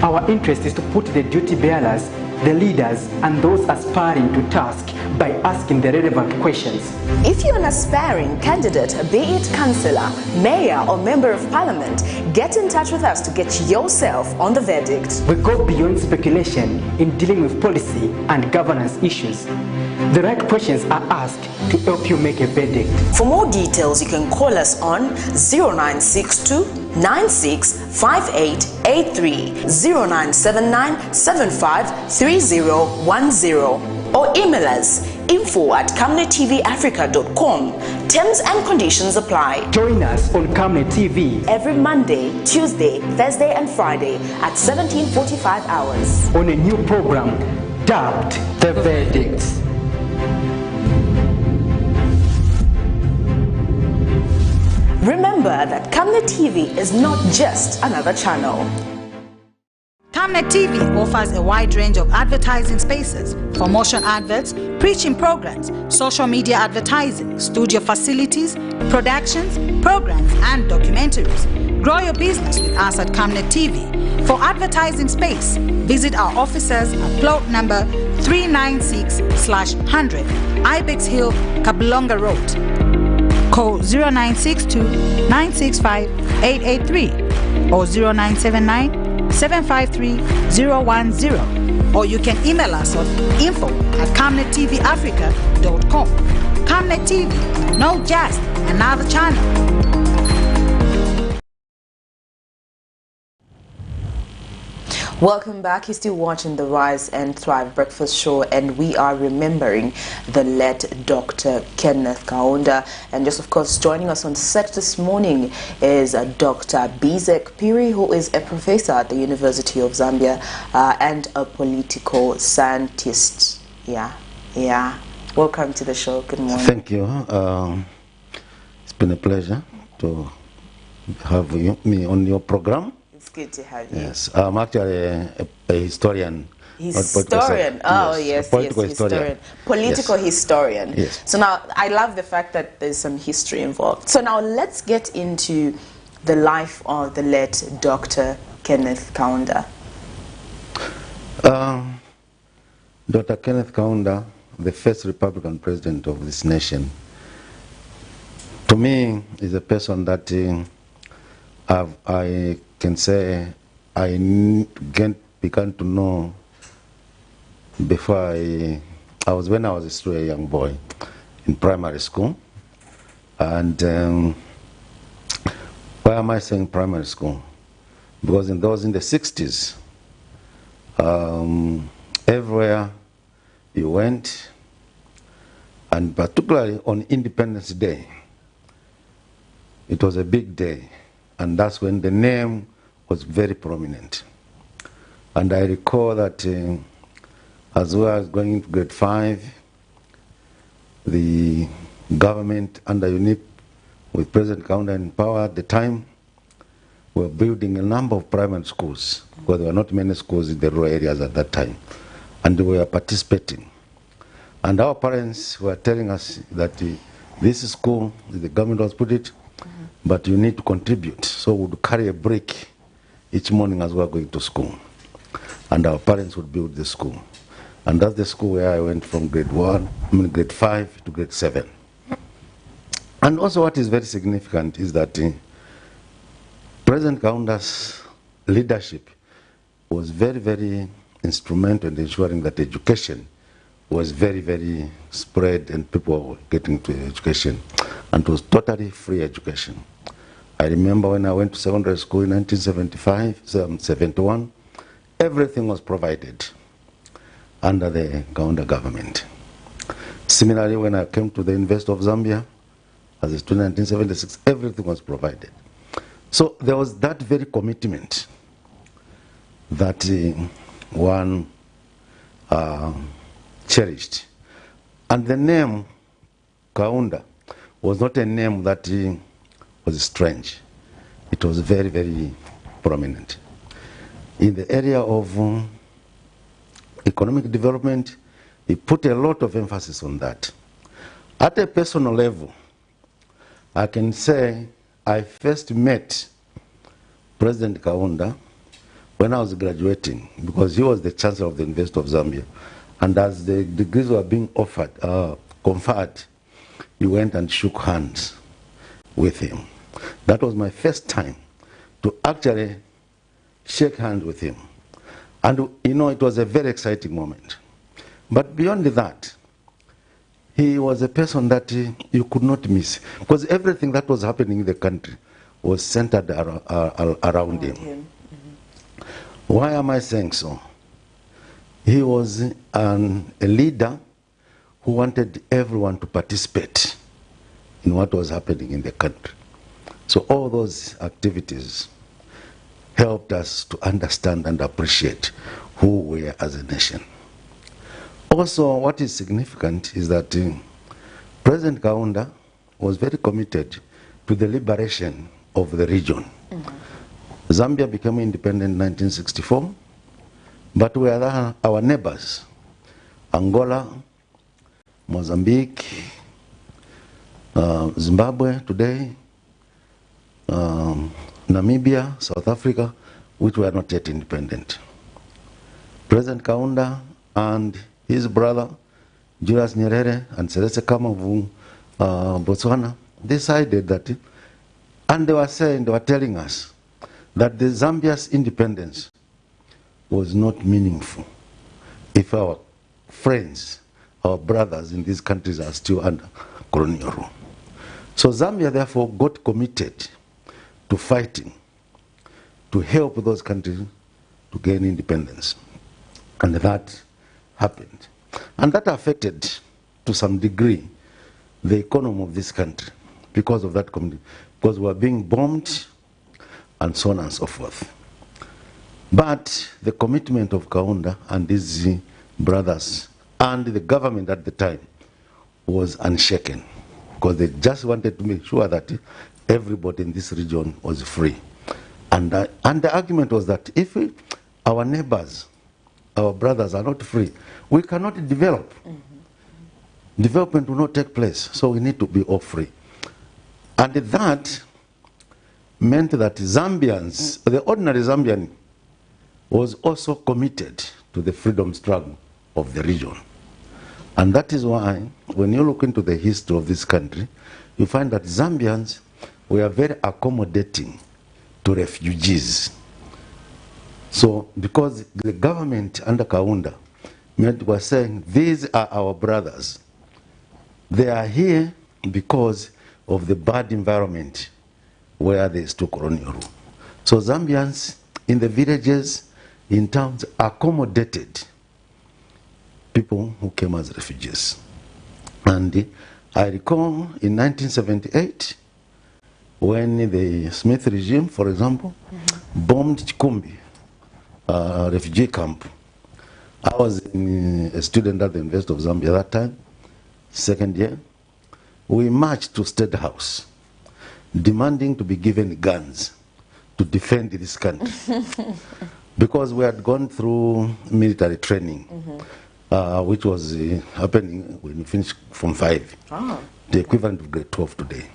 our interest is to put the duty bearers, the leaders, and those aspiring to task by asking the relevant questions. If you're an aspiring candidate, be it councillor, mayor, or member of parliament, get in touch with us to get yourself on the verdict. We go beyond speculation in dealing with policy and governance issues. The right questions are asked to help you make a verdict. For more details, you can call us on 0962 965883, 0979 753010, or email us info@camnettvafrica.com. Terms and conditions apply. Join us on Camnet TV every Monday, Tuesday, Thursday and Friday at 17:45 hours on a new program dubbed The Verdict. Remember that Camnet TV is not just another channel. Camnet TV offers a wide range of advertising spaces for motion adverts, preaching programs, social media advertising, studio facilities, productions, programs, and documentaries. Grow your business with us at Camnet TV. For advertising space, visit our offices at plot number 396/100, Ibex Hill, Kablonga Road. Call 0962 965 883 or 0979 753-010, or you can email us on info@camnettvafrica.com. Camnet TV, not just another channel. Welcome back. You're still watching the Rise and Thrive Breakfast Show, and we are remembering the late Dr. Kenneth Kaunda. And just, of course, joining us on set this morning is Dr. Bizek Piri, who is a professor at the University of Zambia and a political scientist. Yeah. Welcome to the show. Good morning. Thank you. It's been a pleasure to have me on your program. It's good to have you. Yes, I'm actually a historian. Historian. Oh, yes, political historian. Political historian. Yes. So now, I love the fact that there's some history involved. So now, let's get into the life of the late Dr. Kenneth Kaunda. Dr. Kenneth Kaunda, the first Republican president of this nation, to me, is a person that I can say I began to know before when I was still a young boy in primary school. And why am I saying primary school? Because in the 60s, everywhere you went, and particularly on Independence Day, it was a big day. And that's when the name was very prominent. And I recall that as we were going into grade 5, the government under UNIP, with President Kaunda in power at the time, were building a number of primary schools, because there were not many schools in the rural areas at that time. And we were participating. And our parents were telling us that this school, the government was put it, but you need to contribute. So we would carry a brick each morning as we were going to school. And our parents would build the school. And that's the school where I went from grade 5 to grade 7. And also what is very significant is that President Kaunda's leadership was very, very instrumental in ensuring that education was very, very spread and people were getting to education. And it was totally free education. I remember when I went to secondary school in 1971, everything was provided under the Kaunda government. Similarly, when I came to the University of Zambia as a student in 1976, everything was provided. So there was that very commitment that one cherished. And the name Kaunda was not a name that was strange. It was very, very prominent. In the area of economic development, he put a lot of emphasis on that. At a personal level, I can say I first met President Kaunda when I was graduating, because he was the Chancellor of the University of Zambia. And as the degrees were being conferred, he went and shook hands with him. That was my first time to actually shake hands with him. And you know, it was a very exciting moment. But beyond that, he was a person that you could not miss, because everything that was happening in the country was centered around him. Mm-hmm. Why am I saying so? He was a leader who wanted everyone to participate in what was happening in the country. So all those activities helped us to understand and appreciate who we are as a nation. Also, what is significant is that President Kaunda was very committed to the liberation of the region. Mm-hmm. Zambia became independent in 1964, but we are our neighbors, Angola, Mozambique, Zimbabwe today, Namibia, South Africa, which were not yet independent. President Kaunda and his brother, Julius Nyerere and Seretse Khama of Botswana, decided that, and they were telling us that the Zambia's independence was not meaningful if our friends, our brothers in these countries are still under colonial rule. So Zambia therefore got committed to fighting to help those countries to gain independence. And that happened. And that affected, to some degree, the economy of this country because of that community, because we were being bombed and so on and so forth. But the commitment of Kaunda and his brothers and the government at the time was unshaken, because they just wanted to make sure that everybody in this region was free. And the argument was that if our neighbors, our brothers are not free, we cannot develop. Mm-hmm. Development will not take place, so we need to be all free. And that meant that Zambians, the ordinary Zambian, was also committed to the freedom struggle of the region. And that is why, when you look into the history of this country, you find that Zambians were very accommodating to refugees. So, because the government under Kaunda was saying, these are our brothers. They are here because of the bad environment where there is still colonial rule. So Zambians in the villages, in towns, accommodated people who came as refugees. And I recall in 1978, when the Smith regime, for example, bombed Chikumbi, refugee camp. I was a student at the University of Zambia at that time, second year. We marched to State House, demanding to be given guns to defend this country. Because we had gone through military training, which was happening when we finished from 5, the equivalent of grade 12 today.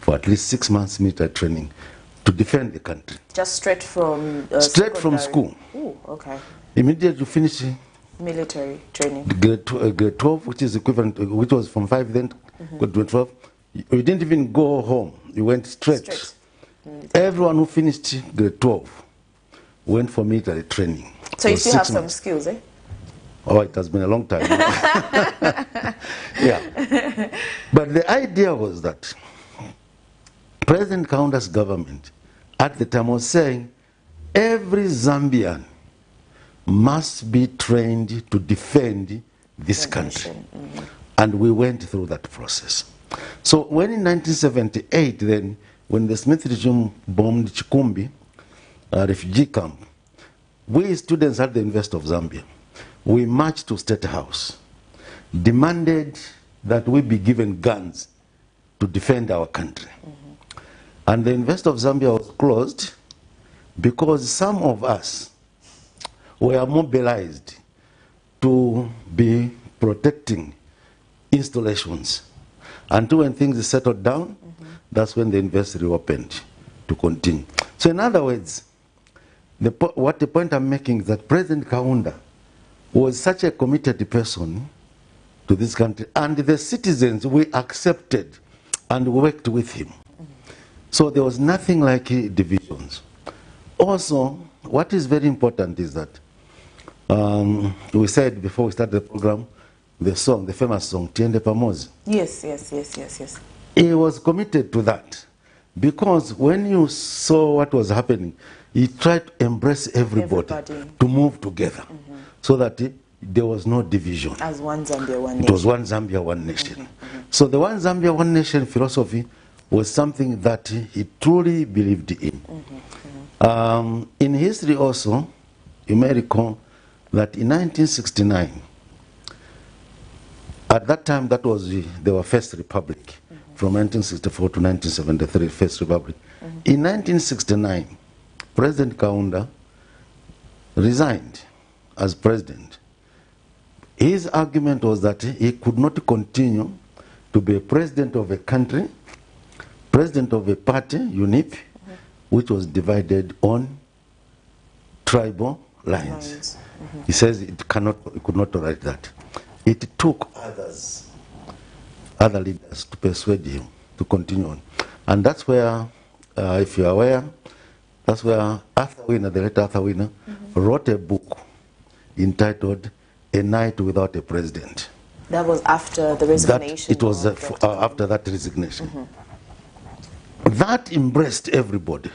for at least 6 months military training to defend the country. Just straight from straight from school. Ooh, okay. Immediately you finish military training. Grade 12, which is equivalent, which was from 5 then, grade 12. You didn't even go home. You went straight. Everyone who finished grade 12 went for military training. So you still have some skills, eh? Oh, it has been a long time. Yeah. But the idea was that President Kaunda's government at the time was saying every Zambian must be trained to defend this country. And we went through that process. So when in 1978, then, when the Smith regime bombed Chikumbi, a refugee camp, we students at the University of Zambia, we marched to State House, demanded that we be given guns to defend our country. And the University of Zambia was closed because some of us were mobilized to be protecting installations. Until when things settled down, that's when the university reopened to continue. So in other words, the point I'm making is that President Kaunda was such a committed person to this country, and the citizens, we accepted and worked with him. So there was nothing like divisions. Also, what is very important is that we said before we started the program, the song, the famous song, Tiende Pamozi. Yes. He was committed to that because when you saw what was happening, he tried to embrace everybody. To move together so that there was no division. As one Zambia, one nation. It was one Zambia, one nation. So the one Zambia, one nation philosophy was something that he truly believed in. In history also, you may recall that in 1969, at that time that was the First Republic, from 1964 to 1973, First Republic. In 1969, President Kaunda resigned as president. His argument was that he could not continue to be a president of a country, president of a party, UNIP, which was divided on tribal lines. He says it could not tolerate that. It took other leaders to persuade him to continue on. And that's where, if you're aware, that's where Arthur Wiener, the late Arthur Wiener, wrote a book entitled A Night Without a President. That was after the resignation? It was after that resignation. That embraced everybody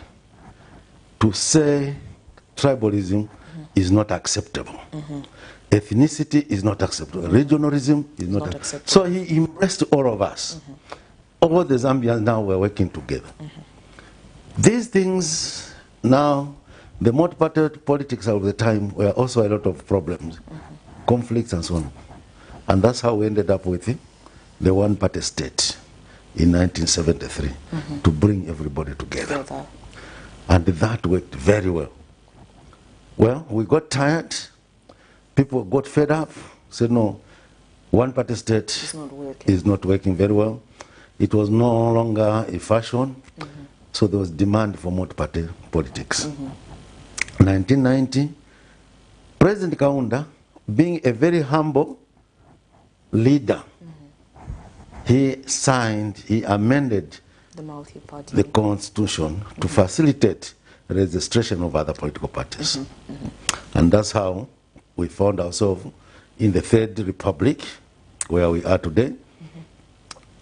to say tribalism is not acceptable. Ethnicity is not acceptable. Regionalism is not acceptable. So he embraced all of us. All the Zambians now were working together. These things now, the multi-party politics of the time were also a lot of problems, conflicts and so on. And that's how we ended up with the one-party state in 1973 to bring everybody together. And that worked very well. Well, we got tired. People got fed up, said no, one-party state is not working very well. It was no longer a fashion, so there was demand for multi-party politics. 1990, President Kaunda, being a very humble leader, he amended the constitution to facilitate registration of other political parties. And that's how we found ourselves in the Third Republic, where we are today.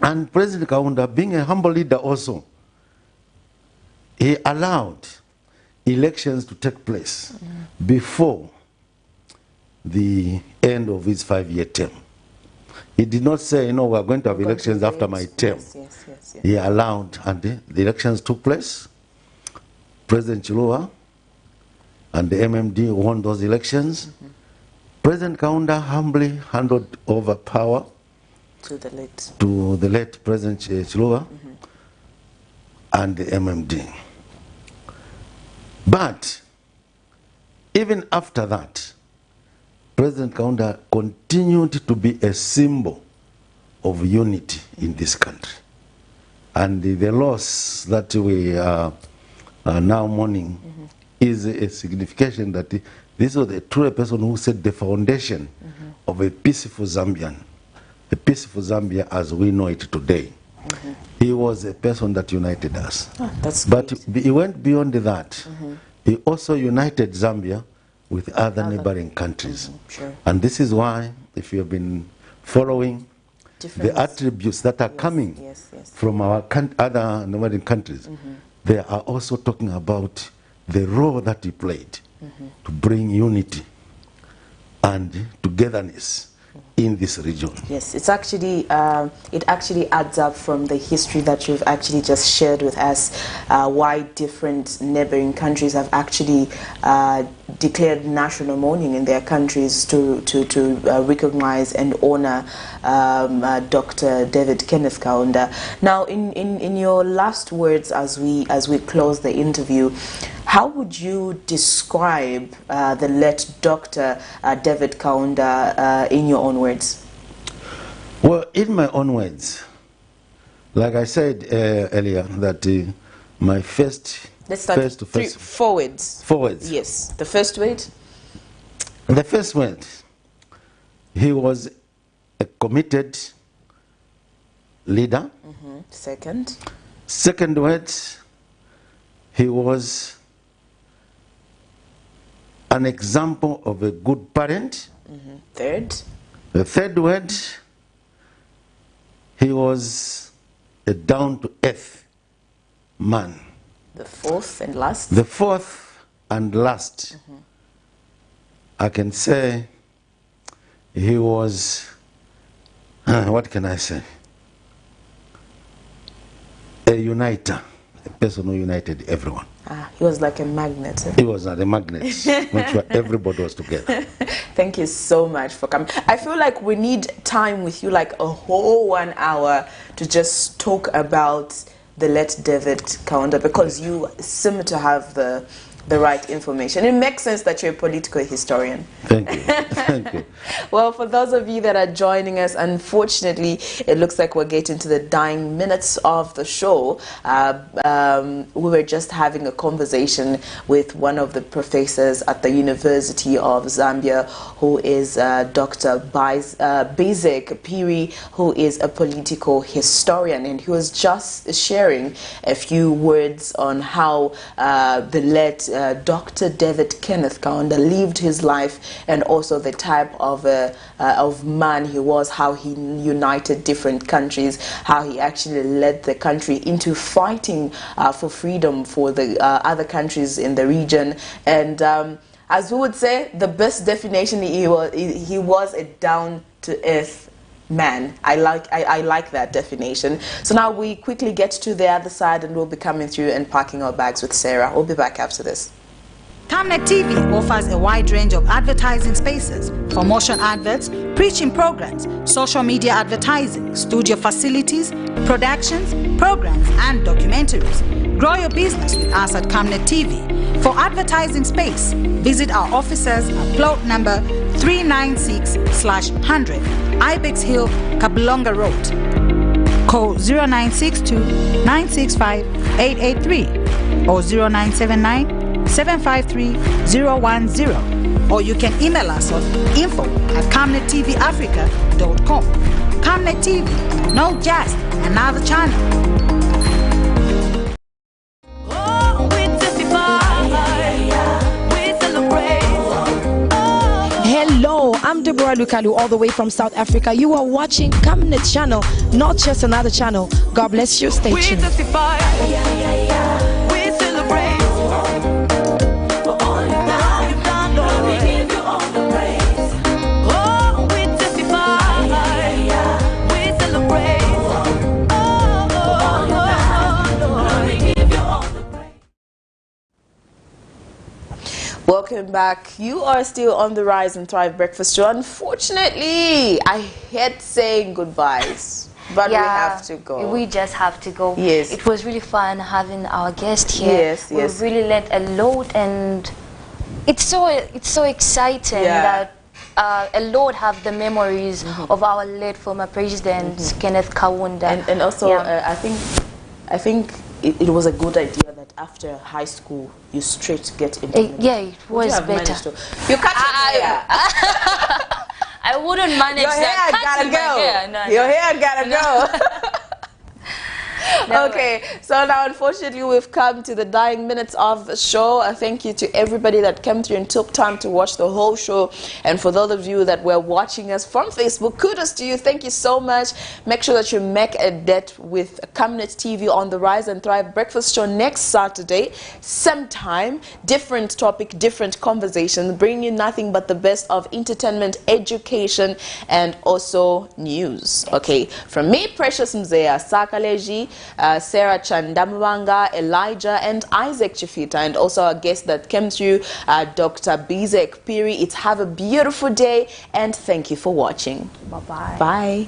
And President Kaunda, being a humble leader also, he allowed elections to take place before the end of his 5-year term. He did not say, no, we are going to have elections after my term. He allowed, and the elections took place. President Chiluba and the MMD won those elections. President Kaunda humbly handed over power to the late President Chiluba and the MMD. But even after that, President Kaunda continued to be a symbol of unity in this country. And the loss that we are now mourning is a signification that this was a true person who set the foundation of a peaceful Zambian, a peaceful Zambia as we know it today. He was a person that united us. Oh, that's but great. he went beyond that. He also united Zambia with other neighboring countries. Sure. And this is why, if you have been following the attributes that are coming from our other neighboring countries, they are also talking about the role that he played to bring unity and togetherness in this region. Yes, it's actually it actually adds up from the history that you've actually just shared with us, why different neighboring countries have actually declared national mourning in their countries to recognize and honor Dr. David Kenneth Kaunda. Now, in your last words as we close the interview, how would you describe the late Dr. David Kaunda in your own words? Well, in my own words, like I said earlier, that my first... Let's start four words. Four words. Yes. The first word? The first word, he was a committed leader. Second? Second word, he was an example of a good parent. Third? The third word, he was a down-to-earth man. The fourth and last? The fourth and last, I can say he was, what can I say? A uniter, a person who united everyone. He was like a magnet. He was not a magnet, make sure everybody was together. Thank you so much for coming. I feel like we need time with you, like a whole 1 hour, to just talk about the late David Kaunda, because you seem to have the right information. It makes sense that you're a political historian. Thank you. Thank you. Well, for those of you that are joining us, unfortunately, it looks like we're getting to the dying minutes of the show. We were just having a conversation with one of the professors at the University of Zambia, who is Dr. Bezek Piri, who is a political historian, and he was just sharing a few words on how the late Dr. David Kenneth Kaunda lived his life, and also the type of man he was, how he united different countries, how he actually led the country into fighting for freedom for the other countries in the region. And as we would say, the best definition, he was a down-to-earth man. I like that definition. So now we quickly get to the other side, and we'll be coming through and packing our bags with Sarah. We'll be back after this. Camnet TV offers a wide range of advertising spaces for motion adverts, preaching programs, social media advertising, studio facilities, productions, programs, and documentaries. Grow your business with us at Camnet TV. For advertising space, visit our offices at plot number 396/100, Ibex Hill, Kablonga Road. Call 0962-965-883 or 0979-753-010, or you can email us on info@camnettvafrica.com. Camnet TV, not just another channel. Hello, I'm Deborah Lukalu, all the way from South Africa. You are watching Camnet channel, not just another channel. God bless you. Stay tuned. Welcome back. You are still on the Rise and Thrive Breakfast Show. Unfortunately, I hate saying goodbyes, but we have to go. We just have to go. Yes. It was really fun having our guest here. Yes, yes. We really learned a lot, and it's so exciting that a lot have the memories of our late former president, Kenneth Kaunda. And also, I think I think it was a good idea that after high school you straight get into yeah, it was better. You cut your hair. I wouldn't manage your hair that. Gotta go. No, your hair gotta go. No okay, so now unfortunately we've come to the dying minutes of the show. Thank you to everybody that came through and took time to watch the whole show. And for those of you that were watching us from Facebook, kudos to you. Thank you so much. Make sure that you make a date with Camnet TV on the Rise and Thrive breakfast show next Saturday. Same time, different topic, different conversation, bringing you nothing but the best of entertainment, education, and also news. Okay, from me, Precious Mzea, Sakaleji, Sarah Chandamwanga, Elijah, and Isaac Chifita, and also our guest that came through, Dr. Bizek Piri. Have a beautiful day, and thank you for watching. Bye-bye. Bye.